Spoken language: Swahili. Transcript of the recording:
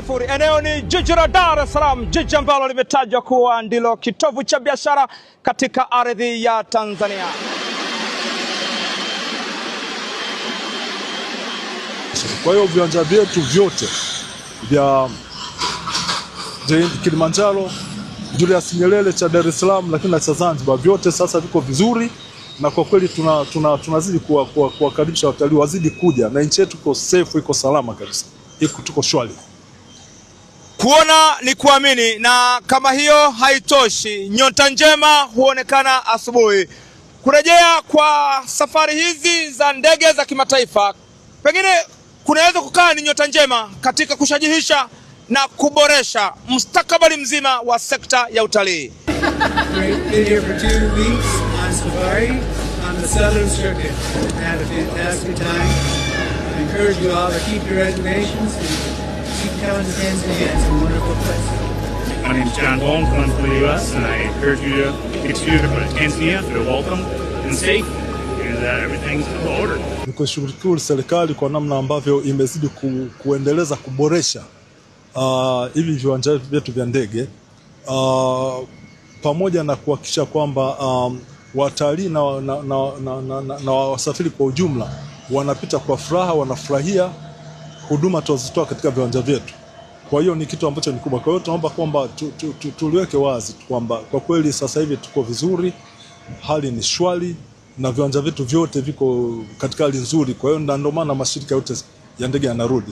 Magufuli. Eneo ni jiji la Dar es Salaam, jiji ambalo limetajwa kuwa ndilo kitovu cha biashara katika ardhi ya Tanzania. Kwa hiyo viwanja vyetu vyote vya Kilimanjaro, Julius Nyerere cha Dar es Salaam, lakini na cha Zanzibar, vyote sasa viko vizuri, na kwa kweli tunazidi kuwakaribisha watalii wazidi kuja, na nchi yetu iko safe, iko salama kabisa, tuko shwari. Kuona ni kuamini, na kama hiyo haitoshi, nyota njema huonekana asubuhi. Kurejea kwa safari hizi za ndege za kimataifa, pengine kunaweza kukaa ni nyota njema katika kushajihisha na kuboresha mustakabali mzima wa sekta ya utalii. We've been here for 2 weeks on safari on the Southern Circuit. Had a fantastic time. I encourage you all to keep your reservations and keep coming to Tanzania. It's a wonderful place. My name is John Bone, from the U.S., and I encourage you to continue to go to Tanzania. Feel welcome and safe, and everything's in order. Nikushukuru serikali kwa namna ambavyo imezidi kuendeleza kuboresha hivi viwanja vyetu vya ndege, pamoja na kuhakikisha kwamba watalii na wasafiri kwa ujumla wanapita kwa furaha, wanafurahia huduma tunazozitoa katika viwanja vyetu. Kwa hiyo ni kitu ambacho ni kubwa. Kwa hiyo tunaomba kwamba tuliweke wazi kwamba kwa kweli sasa hivi tuko vizuri, hali ni shwari, na viwanja vyetu vyote viko katika hali nzuri. Kwa hiyo ndio maana mashirika yote ya ndege yanarudi.